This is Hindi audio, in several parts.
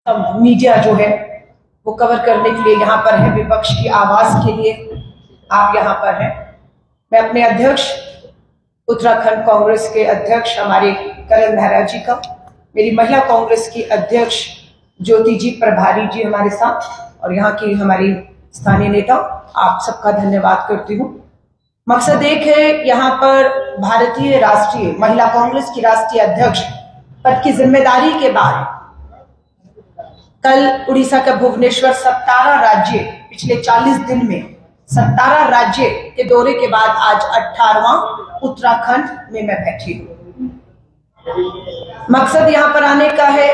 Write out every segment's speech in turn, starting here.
मीडिया जो है वो कवर करने के लिए यहाँ पर है, विपक्ष की आवाज के लिए आप यहाँ पर हैं। मैं अपने अध्यक्ष, उत्तराखंड कांग्रेस के अध्यक्ष हमारे करण मेहरा जी का, मेरी महिला कांग्रेस की अध्यक्ष ज्योति जी प्रभारी जी हमारे साथ, और यहाँ की हमारी स्थानीय नेता, आप सबका धन्यवाद करती हूँ। मकसद एक है, यहाँ पर भारतीय राष्ट्रीय महिला कांग्रेस की राष्ट्रीय अध्यक्ष पद की जिम्मेदारी के बाद कल उड़ीसा का भुवनेश्वर 17 राज्य, पिछले 40 दिन में 17 राज्य के दौरे के बाद आज 18वां उत्तराखंड में मैं बैठी हूं। मकसद यहां पर आने का है,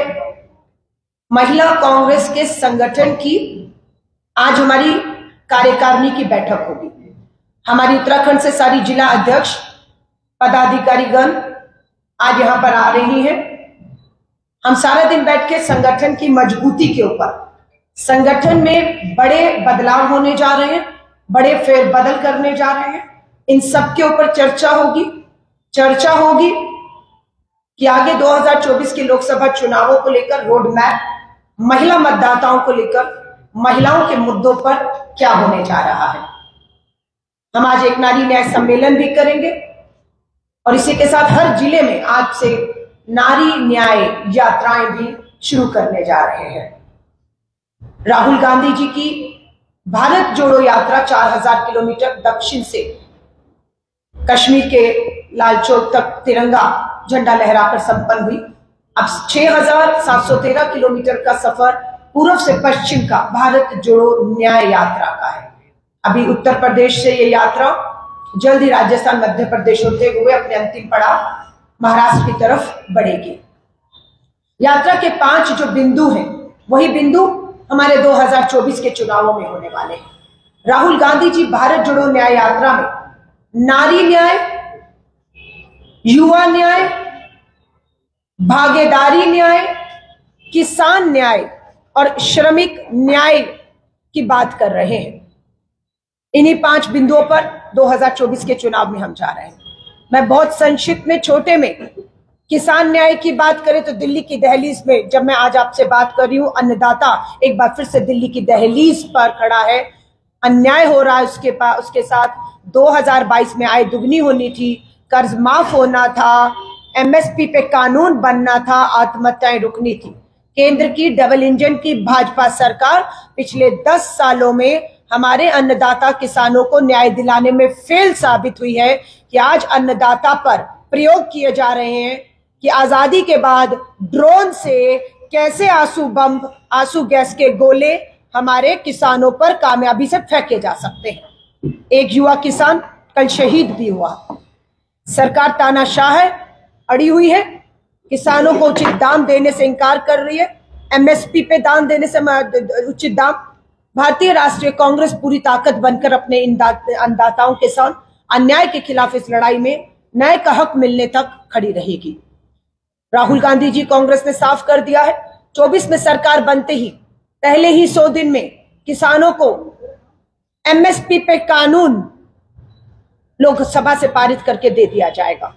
महिला कांग्रेस के संगठन की आज हमारी कार्यकारिणी की बैठक होगी। हमारी उत्तराखंड से सारी जिला अध्यक्ष पदाधिकारीगण आज यहां पर आ रही हैं। हम सारा दिन बैठ के संगठन की मजबूती के ऊपर, संगठन में बड़े बदलाव होने जा रहे हैं, बड़े फेरबदल करने जा रहे हैं, इन सब के ऊपर चर्चा होगी कि आगे 2024 के लोकसभा चुनावों को लेकर रोड मैप, महिला मतदाताओं को लेकर, महिलाओं के मुद्दों पर क्या होने जा रहा है। हम आज एक नारी न्याय सम्मेलन भी करेंगे और इसी के साथ हर जिले में आज से नारी न्याय यात्राएं भी शुरू करने जा रहे हैं। राहुल गांधी जी की भारत जोड़ो यात्रा 4000 किलोमीटर दक्षिण से कश्मीर के लाल चौक तक तिरंगा झंडा लहराकर संपन्न हुई। अब 6713 किलोमीटर का सफर पूर्व से पश्चिम का भारत जोड़ो न्याय यात्रा का है। अभी उत्तर प्रदेश से ये यात्रा जल्द ही राजस्थान, मध्य प्रदेश होते हुए अपने अंतिम पड़ाव महाराष्ट्र की तरफ बढ़ेगी। यात्रा के 5 जो बिंदु हैं, वही बिंदु हमारे 2024 के चुनावों में होने वाले हैं। राहुल गांधी जी भारत जोड़ो न्याय यात्रा में नारी न्याय, युवा न्याय, भागीदारी न्याय, किसान न्याय और श्रमिक न्याय की बात कर रहे हैं। इन्हीं 5 बिंदुओं पर 2024 के चुनाव में हम जा रहे हैं। मैं बहुत संक्षिप्त में, छोटे में, किसान न्याय की बात करें तो दिल्ली की दहलीज में, जब मैं आज आपसे बात कर रही हूं, अन्नदाता एक बार फिर से दिल्ली की दहलीज पर खड़ा है। अन्याय हो रहा है उसके साथ। 2022 में आय दुगनी होनी थी, कर्ज माफ होना था, एमएसपी पे कानून बनना था, आत्महत्याएं रुकनी थी। केंद्र की डबल इंजन की भाजपा सरकार पिछले 10 सालों में हमारे अन्नदाता किसानों को न्याय दिलाने में फेल साबित हुई है कि आज अन्नदाता पर प्रयोग किए जा रहे हैं कि आजादी के बाद ड्रोन से कैसे आंसू बम, आंसू गैस के गोले हमारे किसानों पर कामयाबी से फेंके जा सकते हैं। एक युवा किसान कल शहीद भी हुआ। सरकार तानाशाह है, अड़ी हुई है, किसानों को उचित दाम देने से इनकार कर रही है, एमएसपी पे दाम देने से उचित दाम। भारतीय राष्ट्रीय कांग्रेस पूरी ताकत बनकर अपने अन्नदाताओं के साथ अन्याय के खिलाफ इस लड़ाई में न्याय का हक मिलने तक खड़ी रहेगी। राहुल गांधी जी, कांग्रेस ने साफ कर दिया है, 24 में सरकार बनते ही पहले ही 100 दिन में किसानों को एमएसपी पे कानून लोकसभा से पारित करके दे दिया जाएगा।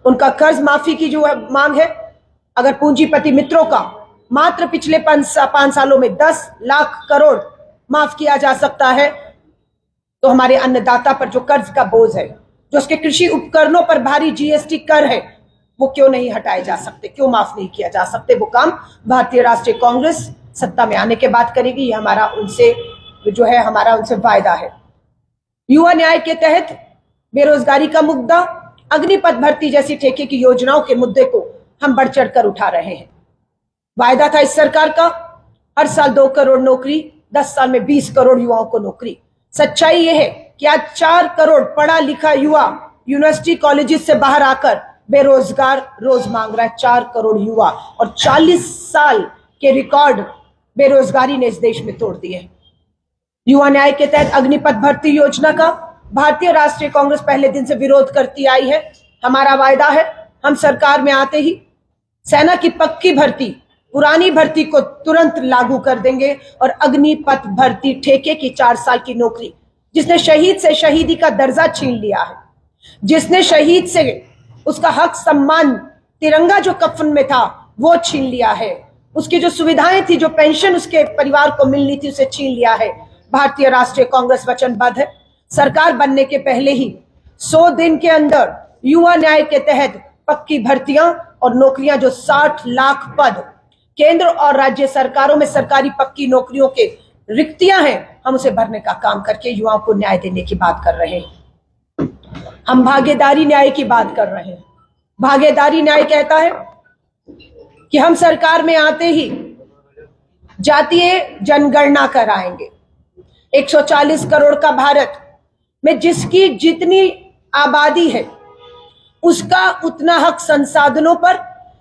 उनका कर्ज माफी की जो मांग है, अगर पूंजीपति मित्रों का मात्र पिछले 5 सालों में 10 लाख करोड़ माफ किया जा सकता है, तो हमारे अन्नदाता पर जो कर्ज का बोझ है, जो उसके कृषि उपकरणों पर भारी जीएसटी कर है, वो क्यों नहीं हटाए जा सकते, क्यों माफ नहीं किया जा सकते। वो काम भारतीय राष्ट्रीय कांग्रेस सत्ता में आने के बाद करेगी। ये हमारा उनसे जो है, हमारा उनसे वायदा है। युवा न्याय के तहत बेरोजगारी का मुद्दा, अग्निपथ भर्ती जैसी ठेके की योजनाओं के मुद्दे को हम बढ़ चढ़ कर उठा रहे हैं। वायदा था इस सरकार का, हर साल 2 करोड़ नौकरी, 10 साल में 20 करोड़ युवाओं को नौकरी। सच्चाई यह है कि आज 4 करोड़ पढ़ा लिखा युवा यूनिवर्सिटी कॉलेजेस से बाहर आकर बेरोजगार रोज मांग रहा है। 4 करोड़ युवा, और 40 साल के रिकॉर्ड बेरोजगारी ने इस देश में तोड़ दिए। युवा न्याय के तहत अग्निपथ भर्ती योजना का भारतीय राष्ट्रीय कांग्रेस पहले दिन से विरोध करती आई है। हमारा वायदा है, हम सरकार में आते ही सेना की पक्की भर्ती, पुरानी भर्ती को तुरंत लागू कर देंगे और अग्निपथ भर्ती ठेके की 4 साल की नौकरी, जिसने शहीद से शहीदी का दर्जा छीन लिया है, जिसने शहीद से उसका हक सम्मान तिरंगा जो कफन में था वो छीन लिया है, उसकी जो सुविधाएं थी, जो पेंशन उसके परिवार को मिलनी थी, उसे छीन लिया है। भारतीय राष्ट्रीय कांग्रेस वचनबद्ध है सरकार बनने के पहले ही 100 दिन के अंदर युवा न्याय के तहत पक्की भर्तियां और नौकरियां, जो 60 लाख पद केंद्र और राज्य सरकारों में सरकारी पक्की नौकरियों के रिक्तियां हैं, हम उसे भरने का काम करके युवाओं को न्याय देने की बात कर रहे हैं। हम भागीदारी न्याय की बात कर रहे हैं। भागीदारी न्याय कहता है कि हम सरकार में आते ही जातीय जनगणना कराएंगे। 140 करोड़ का भारत में जिसकी जितनी आबादी है उसका उतना हक संसाधनों पर,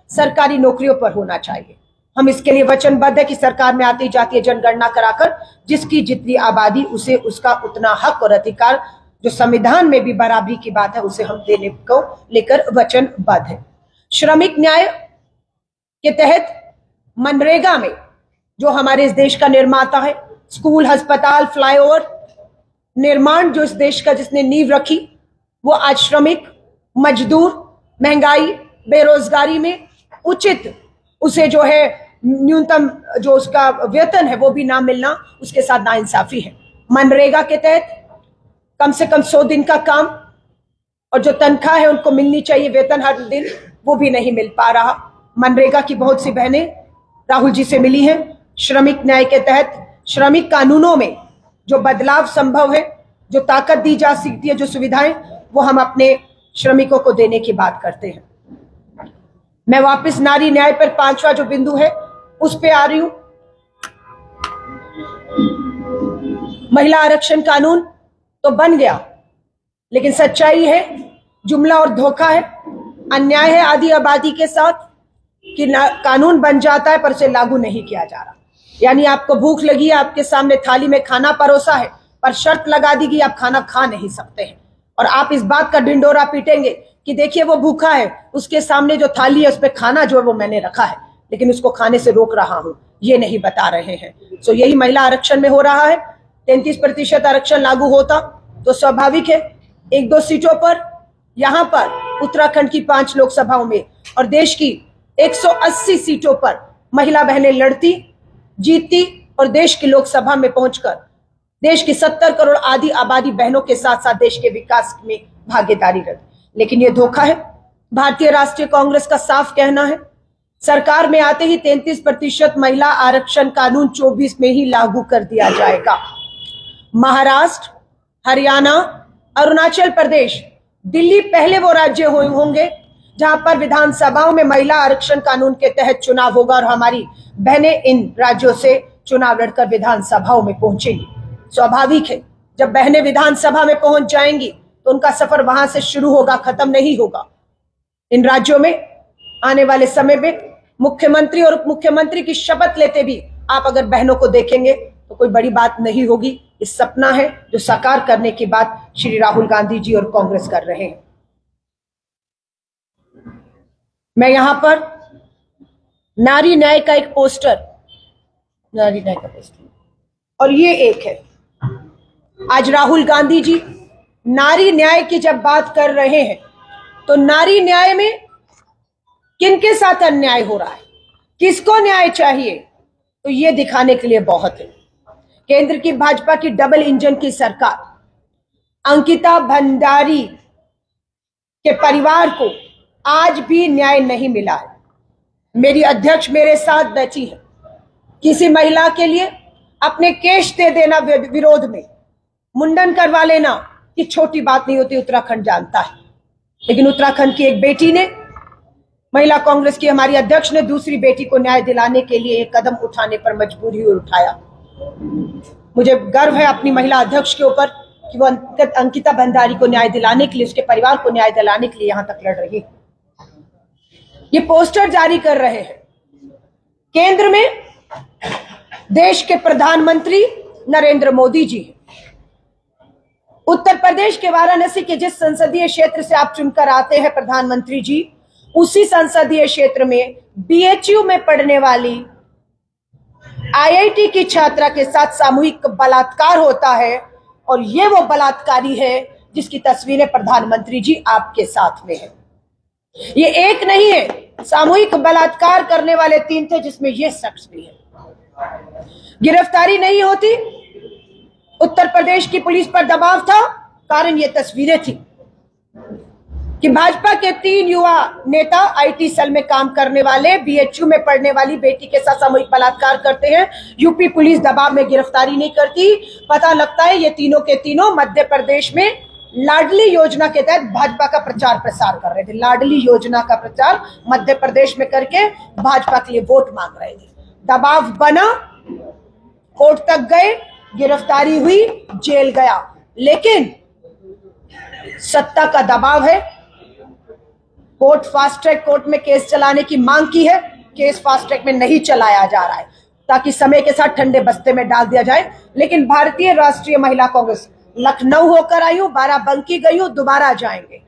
सरकारी नौकरियों पर होना चाहिए। हम इसके लिए वचनबद्ध है कि सरकार में आती जातीय जनगणना कराकर जिसकी जितनी आबादी उसे उसका उतना हक और अधिकार, जो संविधान में भी बराबरी की बात है, उसे हम देने को लेकर वचनबद्ध है। श्रमिक न्याय के तहत मनरेगा में जो हमारे इस देश का निर्माता है, स्कूल, अस्पताल, फ्लाईओवर निर्माण जो इस देश का जिसने नींव रखी, वो आज श्रमिक, मजदूर, महंगाई, बेरोजगारी में उचित उसे जो है न्यूनतम जो उसका वेतन है वो भी ना मिलना, उसके साथ नाइंसाफी है। मनरेगा के तहत कम से कम 100 दिन का काम और जो तनख्वाह है उनको मिलनी चाहिए वेतन हर दिन, वो भी नहीं मिल पा रहा। मनरेगा की बहुत सी बहनें राहुल जी से मिली हैं। श्रमिक न्याय के तहत श्रमिक कानूनों में जो बदलाव संभव है, जो ताकत दी जा सकती है, जो सुविधाएं, वो हम अपने श्रमिकों को देने की बात करते हैं। मैं वापस नारी न्याय पर 5वां जो बिंदु है उस पे आ रही हूं। महिला आरक्षण कानून तो बन गया, लेकिन सच्चाई है, जुमला और धोखा है, अन्याय है आधी आबादी के साथ कि कानून बन जाता है पर उसे लागू नहीं किया जा रहा। यानी आपको भूख लगी है, आपके सामने थाली में खाना परोसा है, पर शर्त लगा दी कि आप खाना खा नहीं सकते हैं, और आप इस बात का ढिंडोरा पीटेंगे कि देखिए वो भूखा है, उसके सामने जो थाली है उस पर खाना जो है वो मैंने रखा है, लेकिन उसको खाने से रोक रहा हूं, ये नहीं बता रहे हैं। सो यही महिला आरक्षण में हो रहा है। 33% आरक्षण लागू होता तो स्वाभाविक है 1-2 सीटों पर, यहां पर उत्तराखंड की 5 लोकसभाओं में और देश की 180 सीटों पर महिला बहनें लड़ती, जीतती और देश की लोकसभा में पहुंचकर देश की 70 करोड़ आधी आबादी बहनों के साथ साथ देश के विकास में भागीदारी रखती। लेकिन यह धोखा है। भारतीय राष्ट्रीय कांग्रेस का साफ कहना है, सरकार में आते ही 33% महिला आरक्षण कानून 24 में ही लागू कर दिया जाएगा। महाराष्ट्र, हरियाणा, अरुणाचल प्रदेश, दिल्ली पहले वो राज्य होंगे जहां पर विधानसभाओं में महिला आरक्षण कानून के तहत चुनाव होगा और हमारी बहनें इन राज्यों से चुनाव लड़कर विधानसभाओं में पहुंचेंगी। स्वाभाविक है, जब बहनें विधानसभा में पहुंच जाएंगी तो उनका सफर वहां से शुरू होगा, खत्म नहीं होगा। इन राज्यों में आने वाले समय में मुख्यमंत्री और उप मुख्यमंत्री की शपथ लेते भी आप अगर बहनों को देखेंगे तो कोई बड़ी बात नहीं होगी। ये सपना है जो साकार करने की बात श्री राहुल गांधी जी और कांग्रेस कर रहे हैं। मैं यहां पर नारी न्याय का एक पोस्टर, नारी न्याय का पोस्टर, और ये एक है। आज राहुल गांधी जी नारी न्याय की जब बात कर रहे हैं तो नारी न्याय में किनके साथ अन्याय हो रहा है, किसको न्याय चाहिए, तो ये दिखाने के लिए बहुत है। केंद्र की भाजपा की डबल इंजन की सरकार, अंकिता भंडारी के परिवार को आज भी न्याय नहीं मिला है। मेरी अध्यक्ष मेरे साथ बैठी है। किसी महिला के लिए अपने केश दे देना विरोध में, मुंडन करवा लेना कि छोटी बात नहीं होती, उत्तराखंड जानता है। लेकिन उत्तराखंड की एक बेटी ने, महिला कांग्रेस की हमारी अध्यक्ष ने दूसरी बेटी को न्याय दिलाने के लिए एक कदम उठाने पर मजबूर हुई और उठाया। मुझे गर्व है अपनी महिला अध्यक्ष के ऊपर कि वो अंकिता भंडारी को न्याय दिलाने के लिए, उसके परिवार को न्याय दिलाने के लिए यहां तक लड़ रही है। ये पोस्टर जारी कर रहे हैं। केंद्र में देश के प्रधानमंत्री नरेंद्र मोदी जी, उत्तर प्रदेश के वाराणसी के जिस संसदीय क्षेत्र से आप चुनकर आते हैं प्रधानमंत्री जी, उसी संसदीय क्षेत्र में बीएचयू में पढ़ने वाली आईआईटी की छात्रा के साथ सामूहिक बलात्कार होता है, और ये वो बलात्कारी है जिसकी तस्वीरें प्रधानमंत्री जी आपके साथ में है। ये एक नहीं है, सामूहिक बलात्कार करने वाले 3 थे, जिसमें ये शख्स भी है। गिरफ्तारी नहीं होती, उत्तर प्रदेश की पुलिस पर दबाव था। कारण ये तस्वीरें थी कि भाजपा के 3 युवा नेता आईटी सेल में काम करने वाले, बीएचयू में पढ़ने वाली बेटी के साथ सामूहिक बलात्कार करते हैं। यूपी पुलिस दबाव में गिरफ्तारी नहीं करती। पता लगता है ये तीनों के तीनों मध्य प्रदेश में लाडली योजना के तहत भाजपा का प्रचार प्रसार कर रहे थे। लाडली योजना का प्रचार मध्य प्रदेश में करके भाजपा के लिए वोट मांग रहे थे। दबाव बना, कोर्ट तक गए, गिरफ्तारी हुई, जेल गया। लेकिन सत्ता का दबाव है। कोर्ट फास्ट ट्रैक कोर्ट में केस चलाने की मांग की है। केस फास्ट ट्रैक में नहीं चलाया जा रहा है ताकि समय के साथ ठंडे बस्ते में डाल दिया जाए। लेकिन भारतीय राष्ट्रीय महिला कांग्रेस लखनऊ होकर आई हूं, बाराबंकी गई हूं, दोबारा जाएंगे।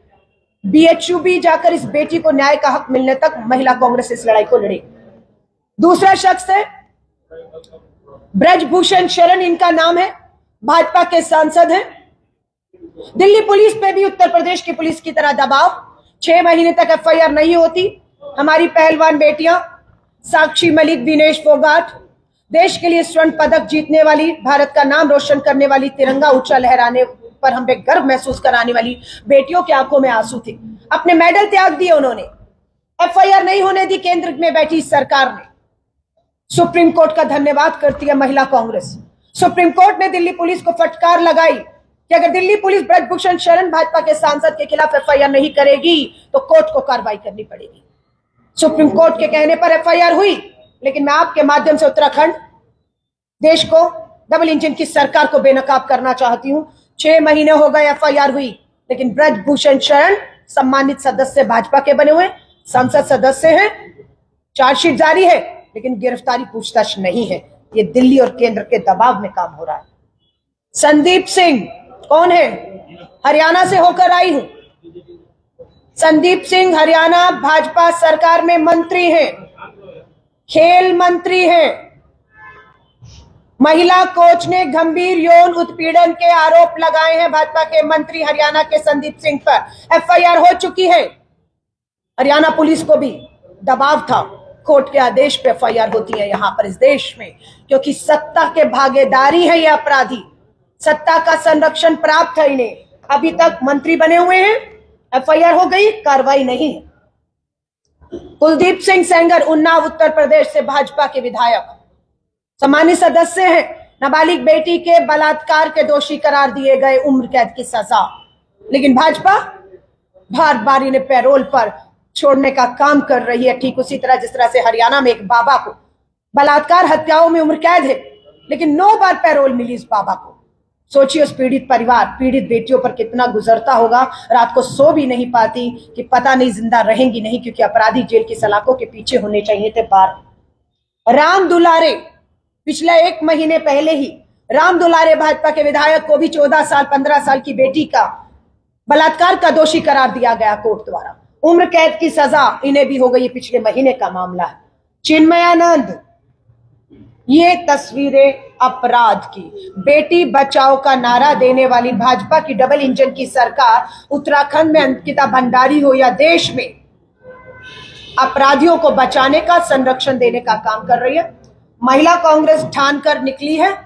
बीएचयू भी जाकर इस बेटी को न्याय का हक मिलने तक महिला कांग्रेस इस लड़ाई को लड़ेगी। दूसरा शख्स है ब्रजभूषण शरण, इनका नाम है, भाजपा के सांसद हैं। दिल्ली पुलिस पे भी उत्तर प्रदेश की पुलिस की तरह दबाव। 6 महीने तक एफआईआर नहीं होती। हमारी पहलवान बेटियां साक्षी मलिक, विनेश फोगाट, देश के लिए स्वर्ण पदक जीतने वाली, भारत का नाम रोशन करने वाली, तिरंगा ऊंचा लहराने पर हमें गर्व महसूस कराने वाली बेटियों की आंखों में आंसू थे। अपने मेडल त्याग दिए उन्होंने। एफआईआर नहीं होने दी केंद्र में बैठी सरकार ने। सुप्रीम कोर्ट का धन्यवाद करती है महिला कांग्रेस। सुप्रीम कोर्ट ने दिल्ली पुलिस को फटकार लगाई कि अगर दिल्ली पुलिस ब्रजभूषण शरण भाजपा के सांसद के खिलाफ एफआईआर नहीं करेगी तो कोर्ट को कार्रवाई करनी पड़ेगी। सुप्रीम कोर्ट के कहने पर एफआईआर हुई। लेकिन मैं आपके माध्यम से उत्तराखंड, देश को, डबल इंजन की सरकार को बेनकाब करना चाहती हूं। 6 महीने हो गए एफआईआर हुई, लेकिन ब्रजभूषण शरण सम्मानित सदस्य भाजपा के बने हुए संसद सदस्य हैं। चार्जशीट जारी है, लेकिन गिरफ्तारी पूछताछ नहीं है। ये दिल्ली और केंद्र के दबाव में काम हो रहा है। संदीप सिंह कौन है? हरियाणा से होकर आई हूं। संदीप सिंह हरियाणा भाजपा सरकार में मंत्री हैं, खेल मंत्री हैं। महिला कोच ने गंभीर यौन उत्पीड़न के आरोप लगाए हैं भाजपा के मंत्री हरियाणा के संदीप सिंह पर। एफआईआर हो चुकी है। हरियाणा पुलिस को भी दबाव था। कोर्ट के आदेश पे एफआईआर होती है यहां पर इस देश में, क्योंकि सत्ता के भागीदारी है ये अपराधी। सत्ता का संरक्षण प्राप्त है इन्हें। अभी तक मंत्री बने हुए हैं, एफआईआर हो गई, कार्रवाई नहीं है। कुलदीप सिंह सेंगर उन्नाव उत्तर प्रदेश से भाजपा के विधायक, सम्मानित सदस्य हैं। नाबालिग बेटी के बलात्कार के दोषी करार दिए गए, उम्र कैद की सजा। लेकिन भाजपा बार बार इन्हें पैरोल पर छोड़ने का काम कर रही है। ठीक उसी तरह जिस तरह से हरियाणा में एक बाबा को बलात्कार हत्याओं में उम्र कैद है, लेकिन 9 बार पैरोल मिली इस बाबा को। सोचिए उस पीड़ित परिवार, पीड़ित बेटियों पर कितना गुजरता होगा। रात को सो भी नहीं पाती कि पता नहीं जिंदा रहेंगी नहीं, क्योंकि अपराधी जेल की सलाखों के पीछे होने चाहिए थे बार। राम दुलारे, पिछले 1 महीने पहले ही राम दुलारे भाजपा के विधायक को भी 14 साल 15 साल की बेटी का बलात्कार का दोषी करार दिया गया कोर्ट द्वारा। उम्र कैद की सजा इन्हें भी हो गई। पिछले महीने का मामला है। चिन्मयानंद, ये तस्वीरें अपराध की। बेटी बचाओ का नारा देने वाली भाजपा की डबल इंजन की सरकार उत्तराखंड में अंकिता भंडारी हो या देश में अपराधियों को बचाने का, संरक्षण देने का काम कर रही है। महिला कांग्रेस ठान कर निकली है,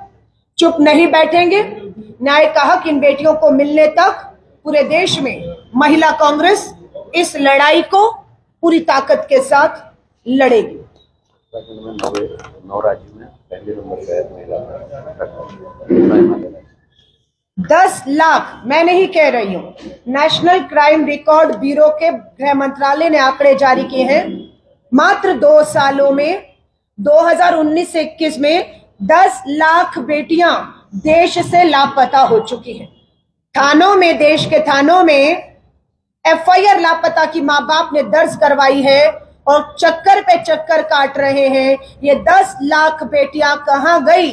चुप नहीं बैठेंगे। न्याय का हक इन बेटियों को मिलने तक पूरे देश में महिला कांग्रेस इस लड़ाई को पूरी ताकत के साथ लड़ेगी। 10 लाख मैं नहीं कह रही हूं, नेशनल क्राइम रिकॉर्ड ब्यूरो के गृह मंत्रालय ने आंकड़े जारी किए हैं। मात्र 2 सालों में 2019 से 21 में 10 लाख बेटियां देश से लापता हो चुकी हैं। थानों में, देश के थानों में एफआईआर लापता की मां बाप ने दर्ज करवाई है और चक्कर पे चक्कर काट रहे हैं। ये 10 लाख बेटियां कहां गई?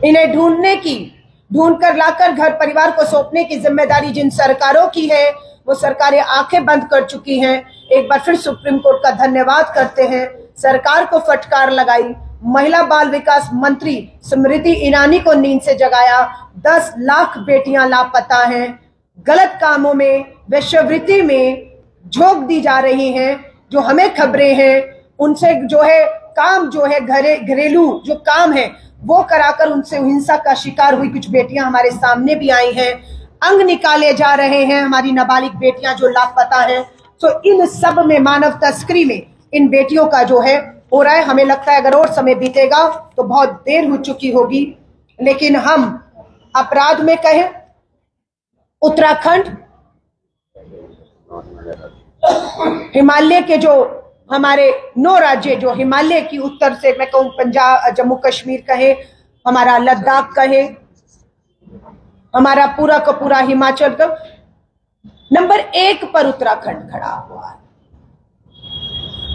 इन्हें ढूंढ कर लाकर घर परिवार को सौंपने की जिम्मेदारी जिन सरकारों की है, वो सरकारें आंखें बंद कर चुकी हैं। एक बार फिर सुप्रीम कोर्ट का धन्यवाद करते हैं। सरकार को फटकार लगाई। महिला बाल विकास मंत्री स्मृति ईरानी को नींद से जगाया। 10 लाख बेटियां लापता हैं। गलत कामों में, वेश्यावृत्ति में, झोंक दी जा रही हैं, जो हमें खबरें हैं उनसे जो है काम जो है घरेलू जो काम है वो कराकर उनसे हिंसा का शिकार हुई कुछ बेटियां हमारे सामने भी आई हैं। अंग निकाले जा रहे हैं हमारी नाबालिग बेटियां जो लापता हैं। तो इन सब में मानव तस्करी में इन बेटियों का जो है हो रहा है। हमें लगता है अगर और समय बीतेगा तो बहुत देर हो चुकी होगी, लेकिन हम अपराध में कहें उत्तराखंड, हिमालय के जो हमारे 9 राज्य जो हिमालय की उत्तर से मैं कहूं पंजाब, जम्मू कश्मीर कहे, हमारा लद्दाख कहे, हमारा पूरा का पूरा हिमाचल का, नंबर 1 पर उत्तराखंड खड़ा हुआ है।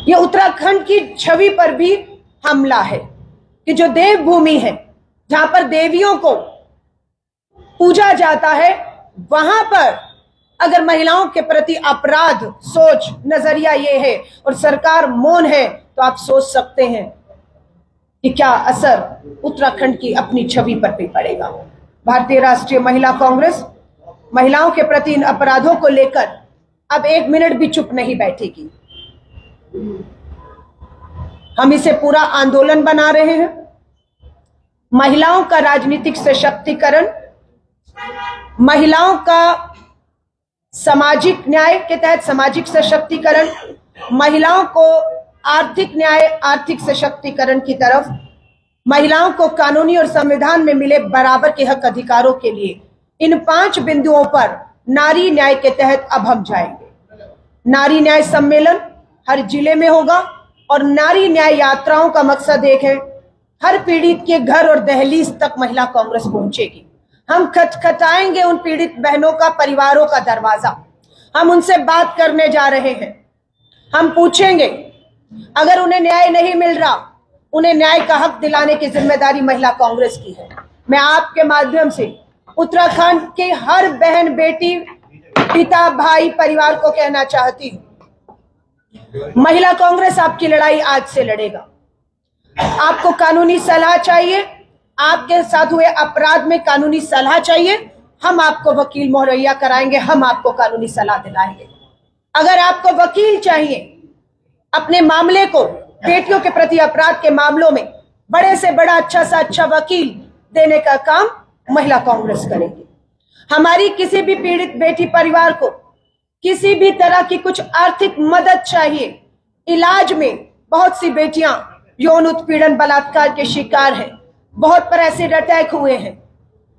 ये उत्तराखंड की छवि पर भी हमला है कि जो देवभूमि है जहां पर देवियों को पूजा जाता है, वहां पर अगर महिलाओं के प्रति अपराध सोच नजरिया ये है और सरकार मौन है, तो आप सोच सकते हैं कि क्या असर उत्तराखंड की अपनी छवि पर भी पड़ेगा। भारतीय राष्ट्रीय महिला कांग्रेस महिलाओं के प्रति इन अपराधों को लेकर अब 1 मिनट भी चुप नहीं बैठेगी। हम इसे पूरा आंदोलन बना रहे हैं। महिलाओं का राजनीतिक सशक्तिकरण, महिलाओं का सामाजिक न्याय के तहत सामाजिक सशक्तिकरण, महिलाओं को आर्थिक न्याय आर्थिक सशक्तिकरण की तरफ, महिलाओं को कानूनी और संविधान में मिले बराबर के हक अधिकारों के लिए, इन 5 बिंदुओं पर नारी न्याय के तहत अब हम जाएंगे। नारी न्याय सम्मेलन हर जिले में होगा और नारी न्याय यात्राओं का मकसद एक है, हर पीड़ित के घर और दहलीज तक महिला कांग्रेस पहुंचेगी। हम खटखटाएंगे उन पीड़ित बहनों का, परिवारों का दरवाजा। हम उनसे बात करने जा रहे हैं। हम पूछेंगे, अगर उन्हें न्याय नहीं मिल रहा, उन्हें न्याय का हक दिलाने की जिम्मेदारी महिला कांग्रेस की है। मैं आपके माध्यम से उत्तराखंड के हर बहन, बेटी, पिता, भाई, परिवार को कहना चाहती हूं, महिला कांग्रेस आपकी लड़ाई आज से लड़ेगा। आपको कानूनी सलाह चाहिए, आपके साथ हुए अपराध में कानूनी सलाह चाहिए, हम आपको वकील मुहैया कराएंगे, हम आपको कानूनी सलाह दिलाएंगे। अगर आपको वकील चाहिए, अपने मामले को, बेटियों के प्रति अपराध के मामलों में बड़े से बड़ा अच्छा सा अच्छा वकील देने का काम महिला कांग्रेस करेगी। हमारी किसी भी पीड़ित बेटी परिवार को किसी भी तरह की कुछ आर्थिक मदद चाहिए, इलाज में बहुत सी बेटियां यौन उत्पीड़न बलात्कार के शिकार हैं, बहुत पर ऐसे अटैक हुए हैं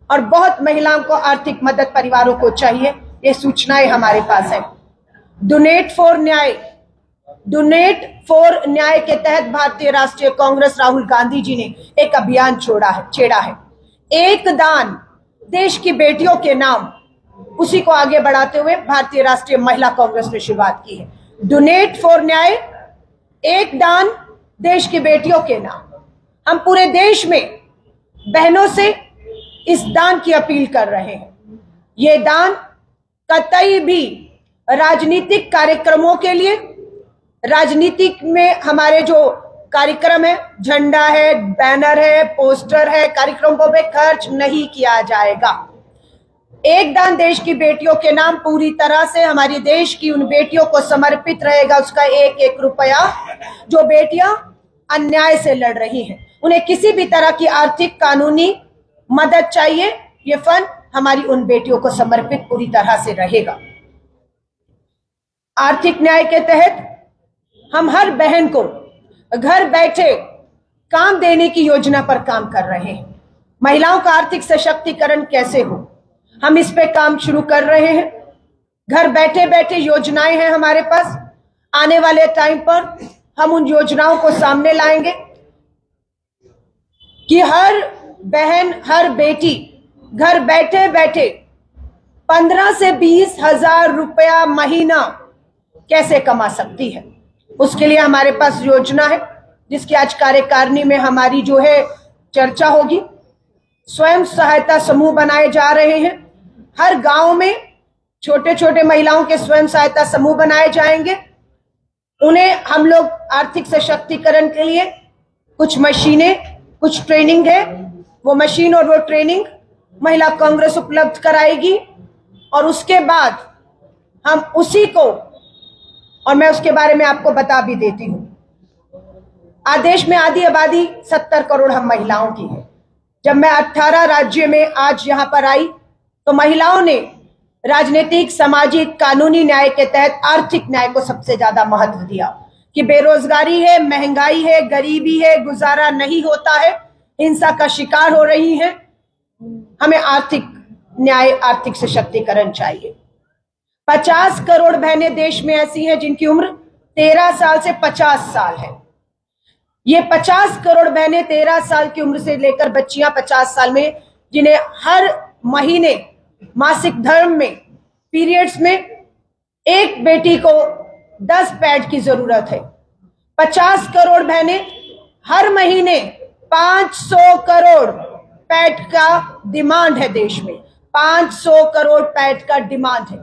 और बहुत महिलाओं को आर्थिक मदद परिवारों को चाहिए। ये सूचनाएं हमारे पास है। डोनेट फॉर न्याय के तहत भारतीय राष्ट्रीय कांग्रेस राहुल गांधी जी ने एक अभियान छेड़ा है। एक दान देश की बेटियों के नाम, उसी को आगे बढ़ाते हुए भारतीय राष्ट्रीय महिला कांग्रेस ने शुरुआत की है। डोनेट फॉर न्याय, एक दान देश की बेटियों के नाम। हम पूरे देश में बहनों से इस दान की अपील कर रहे हैं। ये दान कतई भी राजनीतिक कार्यक्रमों के लिए, राजनीतिक में हमारे जो कार्यक्रम है, झंडा है, बैनर है, पोस्टर है, कार्यक्रमों पे खर्च नहीं किया जाएगा। एक दान देश की बेटियों के नाम पूरी तरह से हमारी देश की उन बेटियों को समर्पित रहेगा। उसका 1-1 रुपया, जो बेटियां अन्याय से लड़ रही हैं, उन्हें किसी भी तरह की आर्थिक कानूनी मदद चाहिए, ये फंड हमारी उन बेटियों को समर्पित पूरी तरह से रहेगा। आर्थिक न्याय के तहत हम हर बहन को घर बैठे काम देने की योजना पर काम कर रहे हैं। महिलाओं का आर्थिक सशक्तिकरण कैसे हो, हम इस पे काम शुरू कर रहे हैं। घर बैठे बैठे योजनाएं हैं हमारे पास। आने वाले टाइम पर हम उन योजनाओं को सामने लाएंगे कि हर बहन, हर बेटी घर बैठे बैठे 15 से 20 हजार रुपया महीना कैसे कमा सकती है। उसके लिए हमारे पास योजना है, जिसकी आज कार्यकारिणी में हमारी जो है चर्चा होगी। स्वयं सहायता समूह बनाए जा रहे हैं। हर गांव में छोटे छोटे महिलाओं के स्वयं सहायता समूह बनाए जाएंगे। उन्हें हम लोग आर्थिक सशक्तिकरण के लिए कुछ मशीनें, कुछ ट्रेनिंग है, वो मशीन और वो ट्रेनिंग महिला कांग्रेस उपलब्ध कराएगी और उसके बाद हम उसी को और मैं उसके बारे में आपको बता भी देती हूं। देश में आधी आबादी 70 करोड़ हम महिलाओं की है। जब मैं 18 राज्य में आज यहां पर आई तो महिलाओं ने राजनीतिक, सामाजिक, कानूनी न्याय के तहत आर्थिक न्याय को सबसे ज्यादा महत्व दिया कि बेरोजगारी है, महंगाई है, गरीबी है, गुजारा नहीं होता है, हिंसा का शिकार हो रही है, हमें आर्थिक न्याय, आर्थिक सशक्तिकरण चाहिए। 50 करोड़ बहनें देश में ऐसी हैं जिनकी उम्र 13 साल से 50 साल है। ये 50 करोड़ बहनें 13 साल की उम्र से लेकर बच्चियां 50 साल में, जिन्हें हर महीने मासिक धर्म में, पीरियड्स में एक बेटी को 10 पैड की जरूरत है। 50 करोड़ बहनें हर महीने 500 करोड़ पैड का डिमांड है देश में। 500 करोड़ पैड का डिमांड है।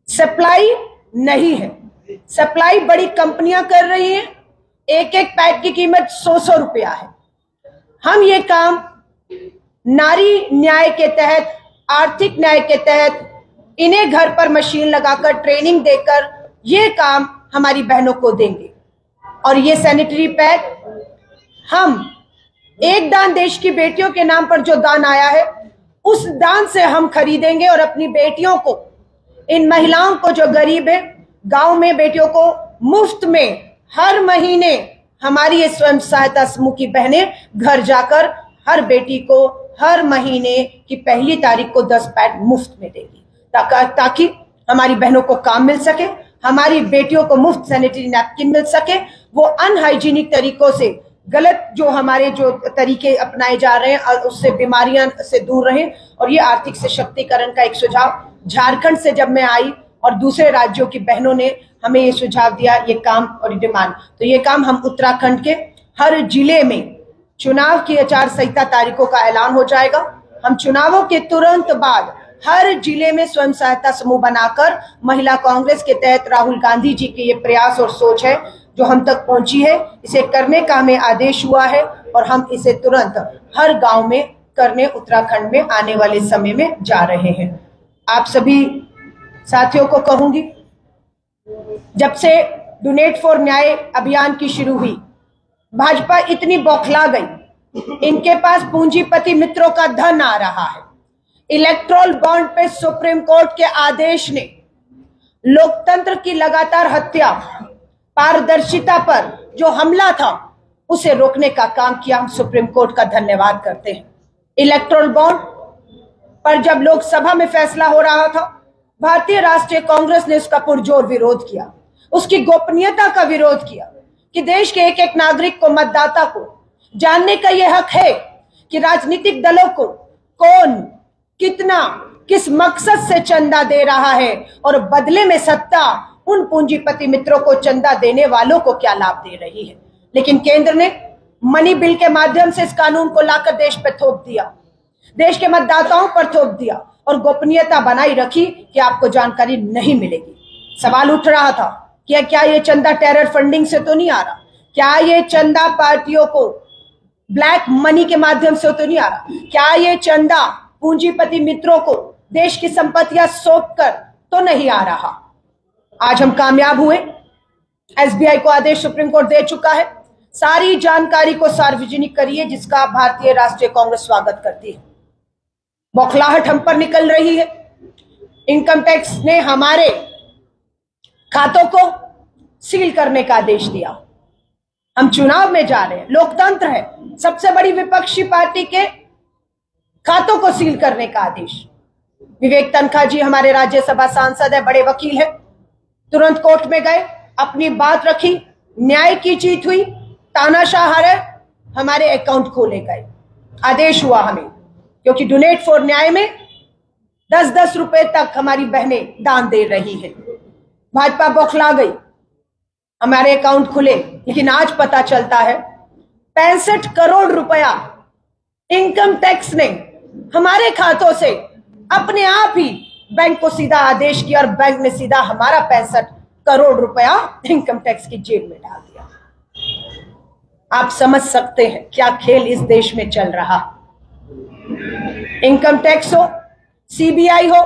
सप्लाई नहीं है। सप्लाई बड़ी कंपनियां कर रही हैं। एक एक पैड की कीमत 100 रुपया है। हम ये काम नारी न्याय के तहत, आर्थिक न्याय के तहत, इन्हें घर पर मशीन लगाकर, ट्रेनिंग देकर ये काम हमारी बहनों को देंगे। और ये सैनिटरी पैड हम एक दान देश की बेटियों के नाम पर जो दान आया है, उस दान से हम खरीदेंगे और अपनी बेटियों को, इन महिलाओं को जो गरीब है, गांव में बेटियों को मुफ्त में हर महीने हमारी ये स्वयं सहायता समूह की बहनें घर जाकर हर बेटी को हर महीने की पहली तारीख को 10 पैड मुफ्त में देगी, ताकि हमारी बहनों को काम मिल सके, हमारी बेटियों को मुफ्त सैनिटरी नैपकिन मिल सके, वो अनहाइजीनिक तरीकों से, गलत जो हमारे जो तरीके अपनाए जा रहे हैं उससे बीमारियां से दूर रहें। और ये आर्थिक सशक्तिकरण का एक सुझाव झारखंड से जब मैं आई और दूसरे राज्यों की बहनों ने हमें ये सुझाव दिया, ये काम और डिमांड, तो ये काम हम उत्तराखंड के हर जिले में चुनाव की आचार संहिता तारीखों का ऐलान हो जाएगा। हम चुनावों के तुरंत बाद हर जिले में स्वयं सहायता समूह बनाकर, महिला कांग्रेस के तहत राहुल गांधी जी के ये प्रयास और सोच है जो हम तक पहुंची है, इसे करने का हमें आदेश हुआ है और हम इसे तुरंत हर गांव में करने उत्तराखंड में आने वाले समय में जा रहे हैं। आप सभी साथियों को कहूंगी, जब से डोनेट फॉर न्याय अभियान की शुरू हुई, भाजपा इतनी बौखला गई, इनके पास पूंजीपति मित्रों का धन आ रहा है। इलेक्ट्रोल बॉन्ड पे सुप्रीम कोर्ट के आदेश ने लोकतंत्र की लगातार हत्या, पारदर्शिता पर जो हमला था, उसे रोकने का काम किया। हम सुप्रीम कोर्ट का धन्यवाद करते हैं। इलेक्ट्रोल बॉन्ड पर जब लोकसभा में फैसला हो रहा था, भारतीय राष्ट्रीय कांग्रेस ने उसका पुरजोर विरोध किया, उसकी गोपनीयता का विरोध किया कि देश के एक एक नागरिक को, मतदाता को जानने का यह हक है कि राजनीतिक दलों को कौन, कितना, किस मकसद से चंदा दे रहा है और बदले में सत्ता उन पूंजीपति मित्रों को, चंदा देने वालों को क्या लाभ दे रही है। लेकिन केंद्र ने मनी बिल के माध्यम से इस कानून को लाकर देश पर थोप दिया, देश के मतदाताओं पर थोप दिया और गोपनीयता बनाई रखी कि आपको जानकारी नहीं मिलेगी। सवाल उठ रहा था कि क्या ये चंदा टेरर फंडिंग से तो नहीं आ रहा, क्या ये चंदा पार्टियों को ब्लैक मनी के माध्यम से तो नहीं आ रहा, क्या ये चंदा पूंजीपति मित्रों को देश की संपत्तियां सौंप कर तो नहीं आ रहा। आज हम कामयाब हुए। एसबीआई को आदेश सुप्रीम कोर्ट दे चुका है, सारी जानकारी को सार्वजनिक करिए, जिसका भारतीय राष्ट्रीय कांग्रेस स्वागत करती है। बौखलाहट हम पर निकल रही है। इनकम टैक्स ने हमारे खातों को सील करने का आदेश दिया। हम चुनाव में जा रहे हैं, लोकतंत्र है, सबसे बड़ी विपक्षी पार्टी के खातों को सील करने का आदेश। विवेक तनखा जी हमारे राज्यसभा सांसद है, बड़े वकील हैं, तुरंत कोर्ट में गए, अपनी बात रखी, न्याय की जीत हुई, तानाशाह हारे, हमारे अकाउंट खोले गए। आदेश हुआ हमें, क्योंकि डोनेट फॉर न्याय में 10-10 रुपए तक हमारी बहनें दान दे रही हैं। भाजपा बौखला गई, हमारे अकाउंट खुले, लेकिन आज पता चलता है 65 करोड़ रुपया इनकम टैक्स ने हमारे खातों से अपने आप ही बैंक को सीधा आदेश किया और बैंक ने सीधा हमारा 65 करोड़ रुपया इनकम टैक्स की जेब में डाल दिया। आप समझ सकते हैं क्या खेल इस देश में चल रहा। इनकम टैक्स हो, सीबीआई हो,